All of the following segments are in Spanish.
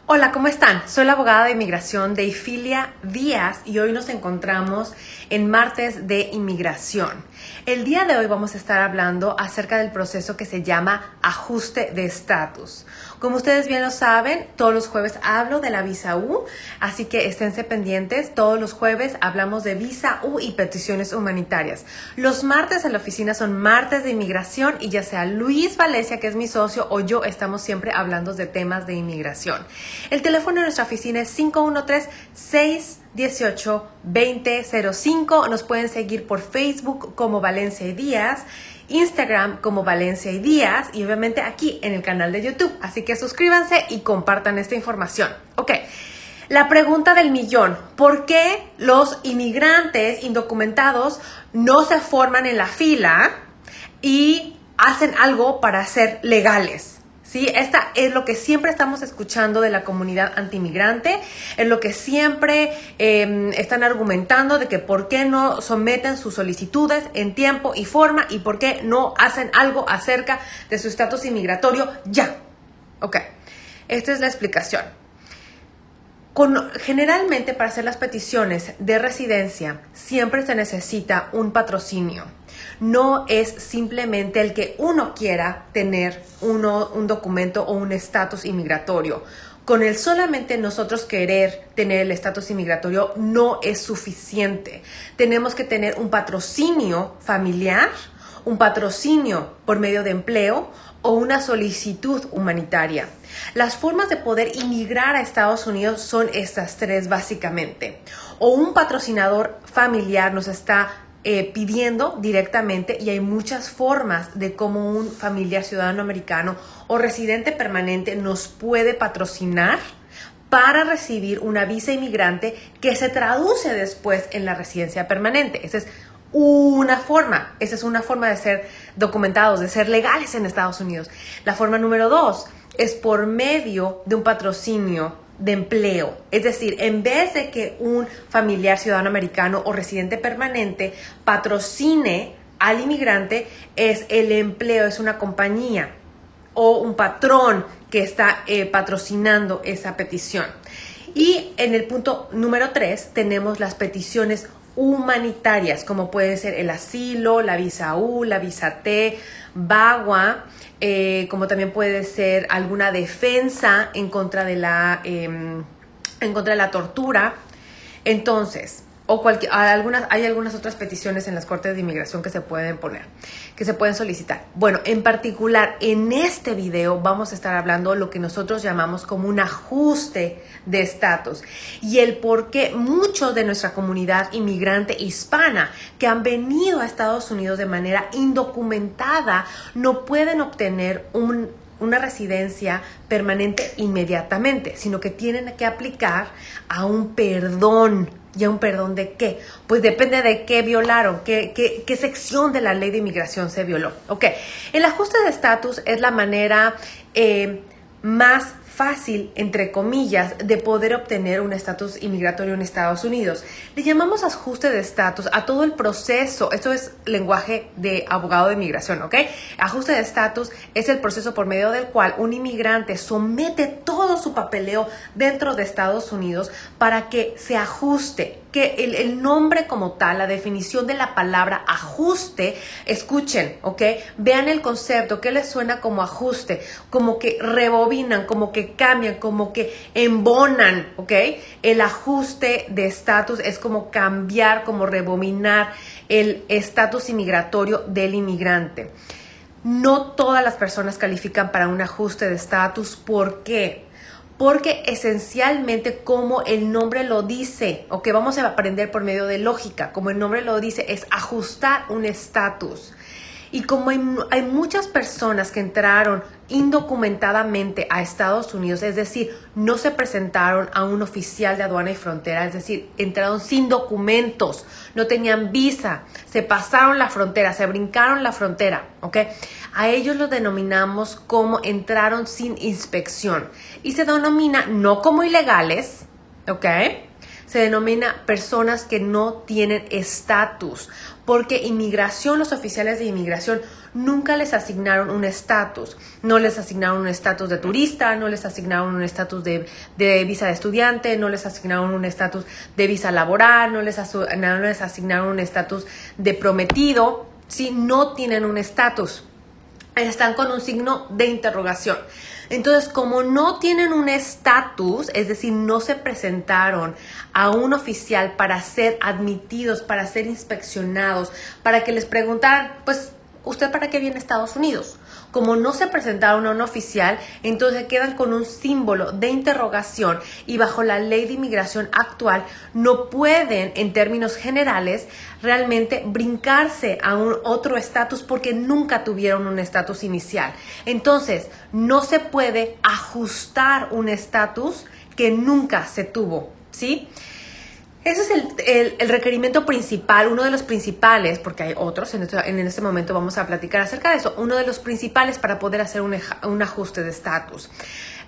Hola, ¿cómo están? Soy la abogada de inmigración Deifilia Díaz y hoy nos encontramos en martes de inmigración. El día de hoy vamos a estar hablando acerca del proceso que se llama ajuste de estatus. Como ustedes bien lo saben, todos los jueves hablo de la visa U, así que esténse pendientes. Todos los jueves hablamos de visa U y peticiones humanitarias. Los martes en la oficina son martes de inmigración y ya sea Luis Valencia, que es mi socio, o yo estamos siempre hablando de temas de inmigración. El teléfono de nuestra oficina es 513-618-2005. Nos pueden seguir por Facebook como Valencia y Díaz, Instagram como Valencia y Díaz y obviamente aquí en el canal de YouTube. Así que suscríbanse y compartan esta información. Ok, la pregunta del millón. ¿Por qué los inmigrantes indocumentados no se forman en la fila y hacen algo para ser legales? ¿Sí? Esta es lo que siempre estamos escuchando de la comunidad antimigrante, es lo que siempre están argumentando de que por qué no someten sus solicitudes en tiempo y forma y por qué no hacen algo acerca de su estatus inmigratorio ya. Ok, esta es la explicación. Generalmente para hacer las peticiones de residencia siempre se necesita un patrocinio. No es simplemente el que uno quiera tener un documento o un estatus inmigratorio. Con el solamente nosotros querer tener el estatus inmigratorio no es suficiente. Tenemos que tener un patrocinio familiar, un patrocinio por medio de empleo o una solicitud humanitaria. Las formas de poder inmigrar a Estados Unidos son estas tres básicamente. O un patrocinador familiar nos está pidiendo directamente y hay muchas formas de cómo un familiar ciudadano americano o residente permanente nos puede patrocinar para recibir una visa inmigrante que se traduce después en la residencia permanente. Esa es una forma de ser documentados, de ser legales en Estados Unidos. La forma número 2 es por medio de un patrocinio de empleo. Es decir, en vez de que un familiar ciudadano americano o residente permanente patrocine al inmigrante, es el empleo, es una compañía o un patrón que está patrocinando esa petición. Y en el punto número 3 tenemos las peticiones humanitarias, como puede ser el asilo, la visa U, la visa T, VAWA, como también puede ser alguna defensa en contra de la tortura. Entonces, hay algunas otras peticiones en las cortes de inmigración que se pueden solicitar. Bueno, en particular, en este video vamos a estar hablando de lo que nosotros llamamos como un ajuste de estatus y el por qué muchos de nuestra comunidad inmigrante hispana que han venido a Estados Unidos de manera indocumentada no pueden obtener una residencia permanente inmediatamente, sino que tienen que aplicar a un perdón. ¿Y a un perdón de qué? Pues depende de qué violaron, qué sección de la ley de inmigración se violó. Ok, el ajuste de estatus es la manera más fácil, entre comillas, de poder obtener un estatus inmigratorio en Estados Unidos. Le llamamos ajuste de estatus a todo el proceso. Esto es lenguaje de abogado de inmigración, ¿ok? Ajuste de estatus es el proceso por medio del cual un inmigrante somete todo su papeleo dentro de Estados Unidos para que se ajuste. Que el nombre como tal, la definición de la palabra ajuste, escuchen, ¿ok? Vean el concepto, ¿qué les suena como ajuste? Como que rebobinan, como que cambian, como que embonan, ¿ok? El ajuste de estatus es como cambiar, como rebobinar el estatus inmigratorio del inmigrante. No todas las personas califican para un ajuste de estatus. ¿Por qué? Porque esencialmente, como el nombre lo dice, o que vamos a aprender por medio de lógica, como el nombre lo dice, es ajustar un estatus. Y como hay muchas personas que entraron indocumentadamente a Estados Unidos, es decir, no se presentaron a un oficial de aduana y frontera, es decir, entraron sin documentos, no tenían visa, se pasaron la frontera, se brincaron la frontera, ¿ok? A ellos los denominamos como entraron sin inspección y se denomina no como ilegales, ¿ok? Se denomina personas que no tienen estatus, porque inmigración, los oficiales de inmigración nunca les asignaron un estatus. No les asignaron un estatus de turista, no les asignaron un estatus de visa de estudiante, no les asignaron un estatus de visa laboral, no les asignaron un estatus de prometido. ¿Sí? No tienen un estatus. Están con un signo de interrogación. Entonces, como no tienen un estatus, es decir, no se presentaron a un oficial para ser admitidos, para ser inspeccionados, para que les preguntaran, pues, ¿usted para qué viene a Estados Unidos? Como no se presentaron a un oficial, entonces quedan con un símbolo de interrogación y bajo la ley de inmigración actual no pueden, en términos generales, realmente brincarse a un otro estatus porque nunca tuvieron un estatus inicial. Entonces, no se puede ajustar un estatus que nunca se tuvo, ¿sí? Ese es el requerimiento principal, uno de los principales, porque hay otros, en este momento vamos a platicar acerca de eso, uno de los principales para poder hacer un ajuste de estatus.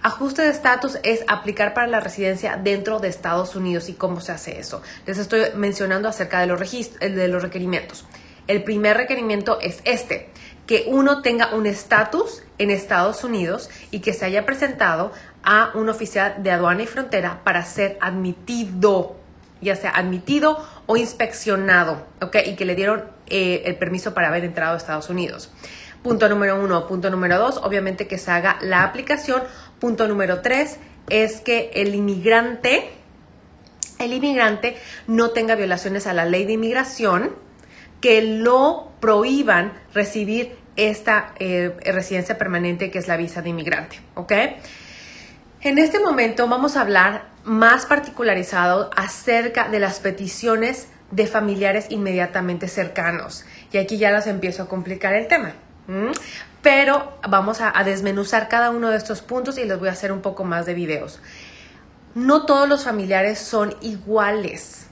Ajuste de estatus es aplicar para la residencia dentro de Estados Unidos. ¿Y cómo se hace eso? Les estoy mencionando acerca de los requerimientos. El primer requerimiento es que uno tenga un estatus en Estados Unidos y que se haya presentado a un oficial de aduana y frontera para ser admitido, ya sea admitido o inspeccionado, ¿ok? Y que le dieron el permiso para haber entrado a Estados Unidos. Punto número 1. Punto número 2, obviamente que se haga la aplicación. Punto número 3 es que el inmigrante no tenga violaciones a la ley de inmigración que lo prohíban recibir esta residencia permanente que es la visa de inmigrante, ¿ok? En este momento vamos a hablar más particularizado acerca de las peticiones de familiares inmediatamente cercanos. Y aquí ya les empiezo a complicar el tema. Pero vamos a desmenuzar cada uno de estos puntos y les voy a hacer un poco más de videos. No todos los familiares son iguales.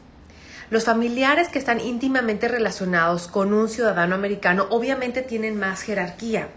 Los familiares que están íntimamente relacionados con un ciudadano americano obviamente tienen más jerarquía.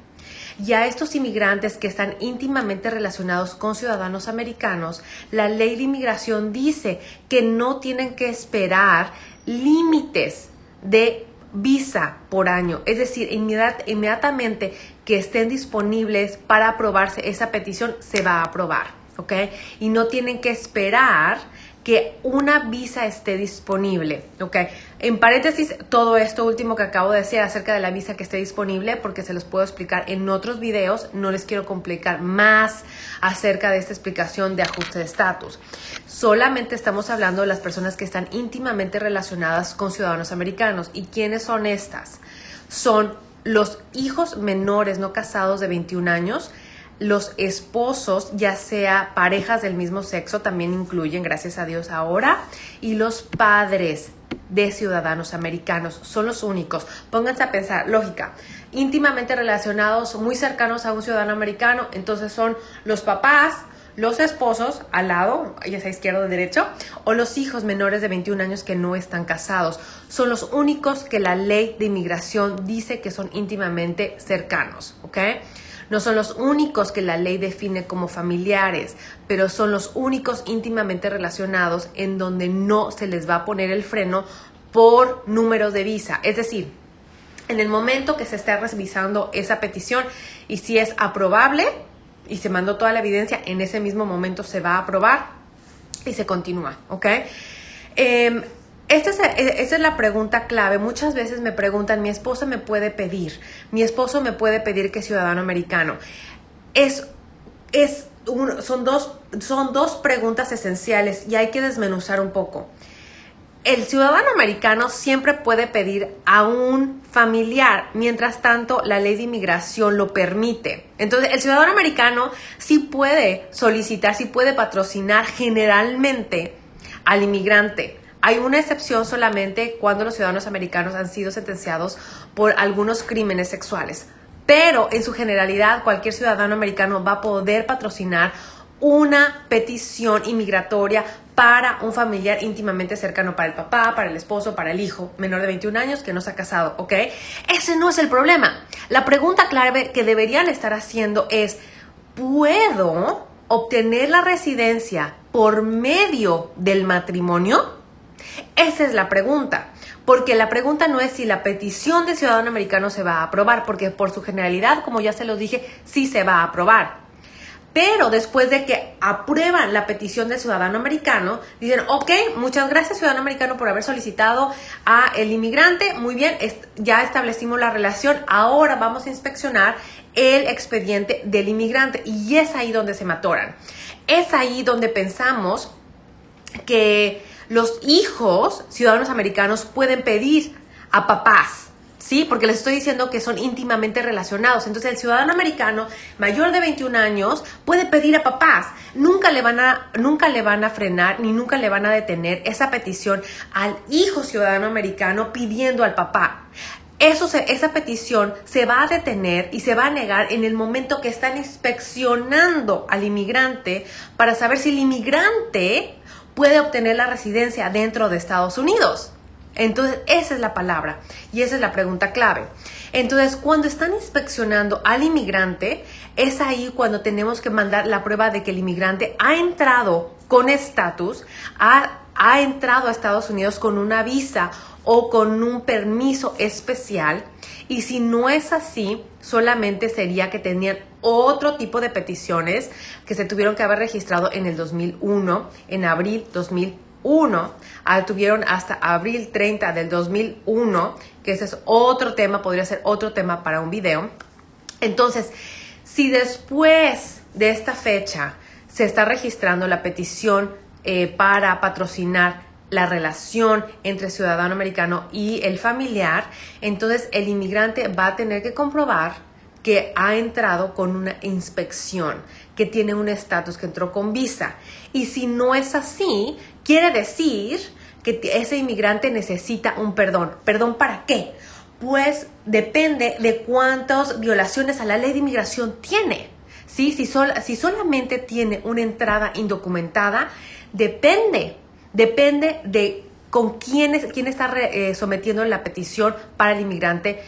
Y a estos inmigrantes que están íntimamente relacionados con ciudadanos americanos, la ley de inmigración dice que no tienen que esperar límites de visa por año. Es decir, inmediatamente que estén disponibles para aprobarse esa petición, se va a aprobar, ¿ok? Y no tienen que esperar que una visa esté disponible, ¿ok? En paréntesis, todo esto último que acabo de decir acerca de la visa que esté disponible, porque se los puedo explicar en otros videos, no les quiero complicar más acerca de esta explicación de ajuste de estatus. Solamente estamos hablando de las personas que están íntimamente relacionadas con ciudadanos americanos. ¿Y quiénes son estas? Son los hijos menores no casados de 21 años, los esposos, ya sea parejas del mismo sexo, también incluyen, gracias a Dios ahora, y los padres de ciudadanos americanos, son los únicos. Pónganse a pensar, lógica, íntimamente relacionados, muy cercanos a un ciudadano americano, entonces son los papás, los esposos al lado, ya sea izquierdo o derecho, o los hijos menores de 21 años que no están casados. Son los únicos que la ley de inmigración dice que son íntimamente cercanos, ¿ok? No son los únicos que la ley define como familiares, pero son los únicos íntimamente relacionados en donde no se les va a poner el freno por número de visa. Es decir, en el momento que se está revisando esa petición y si es aprobable y se mandó toda la evidencia, en ese mismo momento se va a aprobar y se continúa, ¿ok? Esta es la pregunta clave. Muchas veces me preguntan, mi esposo me puede pedir que es ciudadano americano. Son dos preguntas esenciales y hay que desmenuzar un poco. El ciudadano americano siempre puede pedir a un familiar, mientras tanto la ley de inmigración lo permite. Entonces, el ciudadano americano sí puede solicitar, sí puede patrocinar generalmente al inmigrante. Hay una excepción solamente cuando los ciudadanos americanos han sido sentenciados por algunos crímenes sexuales. Pero en su generalidad, cualquier ciudadano americano va a poder patrocinar una petición inmigratoria para un familiar íntimamente cercano, para el papá, para el esposo, para el hijo menor de 21 años que no se ha casado, ¿ok? Ese no es el problema. La pregunta clave que deberían estar haciendo es, ¿puedo obtener la residencia por medio del matrimonio? Esa es la pregunta, Porque la pregunta no es si la petición de ciudadano americano se va a aprobar, porque por su generalidad, como ya se los dije, sí se va a aprobar. Pero después de que aprueban la petición del ciudadano americano, dicen, ok, muchas gracias ciudadano americano por haber solicitado a el inmigrante, muy bien, ya establecimos la relación, ahora vamos a inspeccionar el expediente del inmigrante. Y es ahí donde se me atoran. Es ahí donde pensamos que los hijos ciudadanos americanos pueden pedir a papás, ¿sí? Porque les estoy diciendo que son íntimamente relacionados. Entonces, el ciudadano americano mayor de 21 años puede pedir a papás. Nunca le van a frenar ni nunca le van a detener esa petición al hijo ciudadano americano pidiendo al papá. Esa petición se va a detener y se va a negar en el momento que están inspeccionando al inmigrante para saber si el inmigrante puede obtener la residencia dentro de Estados Unidos. Entonces, esa es la palabra y esa es la pregunta clave. Entonces, cuando están inspeccionando al inmigrante, es ahí cuando tenemos que mandar la prueba de que el inmigrante ha entrado con estatus, ha entrado a Estados Unidos con una visa o con un permiso especial. Y si no es así, solamente sería que tenían otro tipo de peticiones que se tuvieron que haber registrado en el 2001, en abril 2001. Tuvieron hasta abril 30 del 2001, que ese es otro tema, podría ser otro tema para un video. Entonces, si después de esta fecha se está registrando la petición para patrocinar la relación entre ciudadano americano y el familiar, entonces el inmigrante va a tener que comprobar que ha entrado con una inspección, que tiene un estatus, que entró con visa. Y si no es así, quiere decir que ese inmigrante necesita un perdón. ¿Perdón para qué? Pues depende de cuántas violaciones a la ley de inmigración tiene. ¿Sí? Si solamente tiene una entrada indocumentada, depende de con quién está sometiendo la petición para el inmigrante,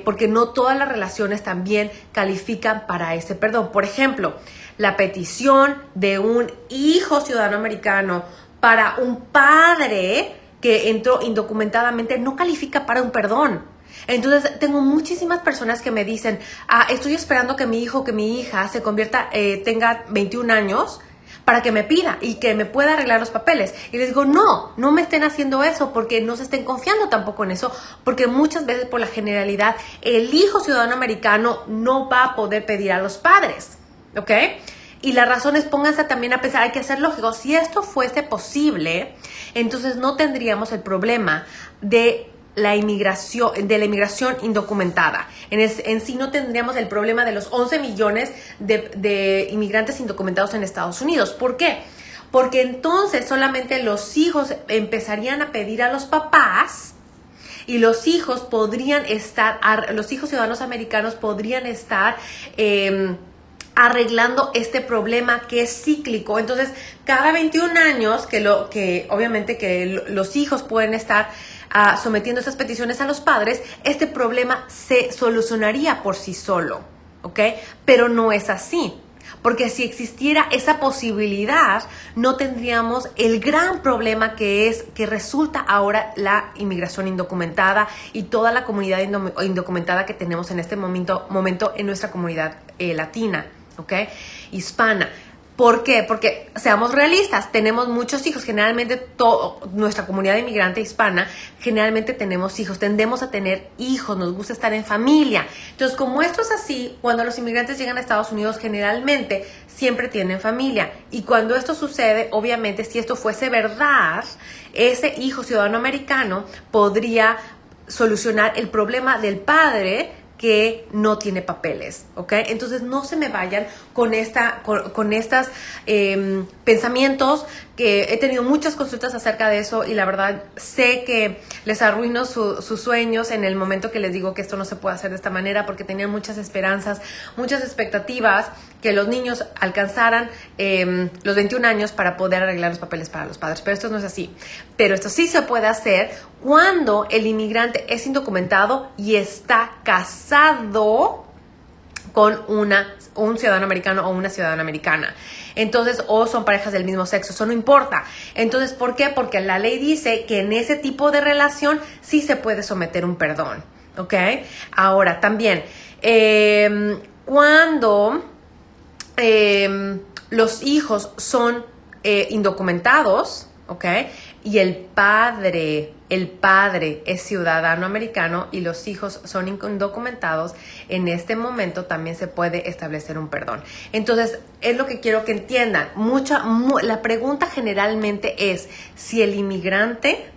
porque no todas las relaciones también califican para ese perdón. Por ejemplo, la petición de un hijo ciudadano americano para un padre que entró indocumentadamente no califica para un perdón. Entonces, tengo muchísimas personas que me dicen, estoy esperando que mi hijo o que mi hija se convierta, tenga 21 años para que me pida y que me pueda arreglar los papeles. Y les digo, no me estén haciendo eso, porque no se estén confiando tampoco en eso, porque muchas veces por la generalidad el hijo ciudadano americano no va a poder pedir a los padres, ¿ok? Y la razón es, pónganse también a pensar, hay que ser lógico. Si esto fuese posible, entonces no tendríamos el problema de la inmigración indocumentada. En sí no tendríamos el problema de los 11 millones de inmigrantes indocumentados en Estados Unidos. ¿Por qué? Porque entonces solamente los hijos empezarían a pedir a los papás y los hijos ciudadanos americanos podrían estar arreglando este problema que es cíclico. Entonces, cada 21 años que obviamente que los hijos pueden estar sometiendo estas peticiones a los padres, este problema se solucionaría por sí solo, ¿ok? Pero no es así, porque si existiera esa posibilidad, no tendríamos el gran problema que resulta ahora la inmigración indocumentada y toda la comunidad indocumentada que tenemos en este momento en nuestra comunidad latina, ¿ok? Hispana. ¿Por qué? Porque seamos realistas, tenemos muchos hijos, generalmente nuestra comunidad inmigrante hispana, generalmente tenemos hijos, tendemos a tener hijos, nos gusta estar en familia. Entonces, como esto es así, cuando los inmigrantes llegan a Estados Unidos, generalmente siempre tienen familia. Y cuando esto sucede, obviamente, si esto fuese verdad, ese hijo ciudadano americano podría solucionar el problema del padre que no tiene papeles, ¿ok? Entonces no se me vayan con estas pensamientos, que he tenido muchas consultas acerca de eso y la verdad sé que les arruino sus sueños en el momento que les digo que esto no se puede hacer de esta manera, porque tenían muchas esperanzas, muchas expectativas que los niños alcanzaran los 21 años para poder arreglar los papeles para los padres, pero esto no es así. Pero esto sí se puede hacer cuando el inmigrante es indocumentado y está casado con un ciudadano americano o una ciudadana americana. Entonces, o son parejas del mismo sexo, eso no importa. Entonces, ¿por qué? Porque la ley dice que en ese tipo de relación sí se puede someter un perdón, ¿ok? Ahora, también, cuando los hijos son indocumentados, ¿ok? Y el padre es ciudadano americano y los hijos son indocumentados, en este momento también se puede establecer un perdón. Entonces, es lo que quiero que entiendan. La pregunta generalmente es si el inmigrante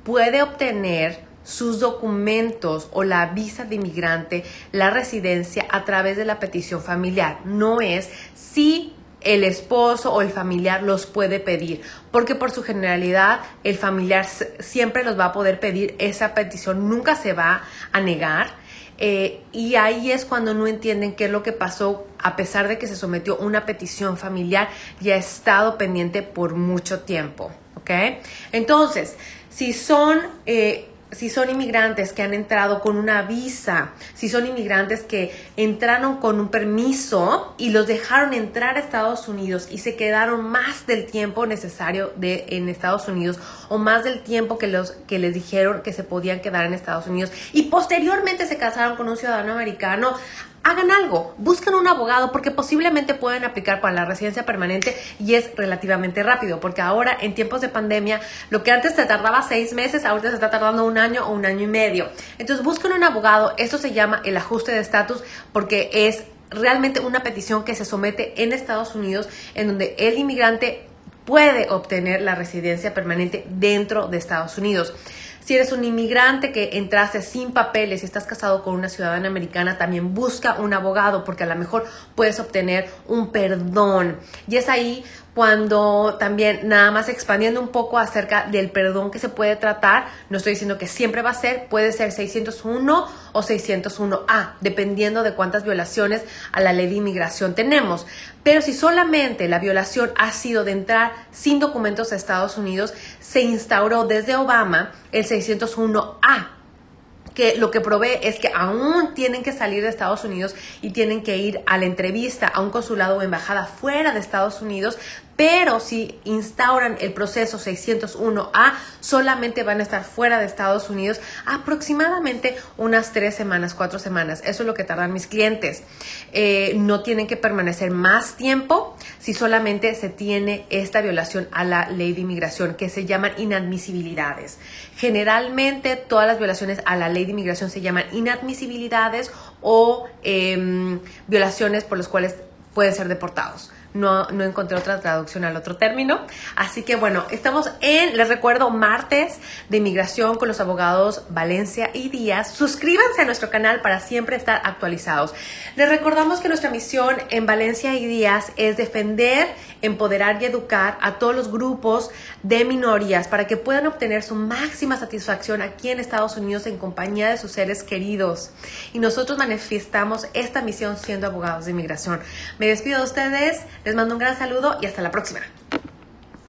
puede obtener sus documentos o la visa de inmigrante, la residencia, a través de la petición familiar. No es si el esposo o el familiar los puede pedir, porque por su generalidad el familiar siempre los va a poder pedir, esa petición nunca se va a negar. Y ahí es cuando no entienden qué es lo que pasó, a pesar de que se sometió una petición familiar y ha estado pendiente por mucho tiempo, ¿ok? Entonces, si son inmigrantes que han entrado con una visa, si son inmigrantes que entraron con un permiso y los dejaron entrar a Estados Unidos y se quedaron más del tiempo necesario en Estados Unidos, o más del tiempo que les dijeron que se podían quedar en Estados Unidos, y posteriormente se casaron con un ciudadano americano, hagan algo, busquen un abogado, porque posiblemente pueden aplicar para la residencia permanente y es relativamente rápido, porque ahora en tiempos de pandemia, lo que antes te tardaba 6 meses, ahorita se está tardando 1 año o 1 año y medio. Entonces busquen un abogado, esto se llama el ajuste de estatus, porque es realmente una petición que se somete en Estados Unidos, en donde el inmigrante puede obtener la residencia permanente dentro de Estados Unidos. Si eres un inmigrante que entraste sin papeles y estás casado con una ciudadana americana, también busca un abogado, porque a lo mejor puedes obtener un perdón. Y es ahí cuando también, nada más expandiendo un poco acerca del perdón que se puede tratar, no estoy diciendo que siempre va a ser, puede ser 601 o 601A, dependiendo de cuántas violaciones a la ley de inmigración tenemos. Pero si solamente la violación ha sido de entrar sin documentos a Estados Unidos, se instauró desde Obama el 601A, que lo que provee es que aún tienen que salir de Estados Unidos y tienen que ir a la entrevista a un consulado o embajada fuera de Estados Unidos, pero si instauran el proceso 601A, solamente van a estar fuera de Estados Unidos aproximadamente unas 3 semanas, 4 semanas. Eso es lo que tardan mis clientes. No tienen que permanecer más tiempo si solamente se tiene esta violación a la ley de inmigración, que se llaman inadmisibilidades. Generalmente todas las violaciones a la ley de inmigración se llaman inadmisibilidades o violaciones por las cuales pueden ser deportados. No encontré otra traducción al otro término. Así que bueno, estamos les recuerdo, martes de inmigración con los abogados Valencia y Díaz. Suscríbanse a nuestro canal para siempre estar actualizados. Les recordamos que nuestra misión en Valencia y Díaz es defender, empoderar y educar a todos los grupos de minorías para que puedan obtener su máxima satisfacción aquí en Estados Unidos en compañía de sus seres queridos. Y nosotros manifestamos esta misión siendo abogados de inmigración. Me despido de ustedes. Les mando un gran saludo y hasta la próxima.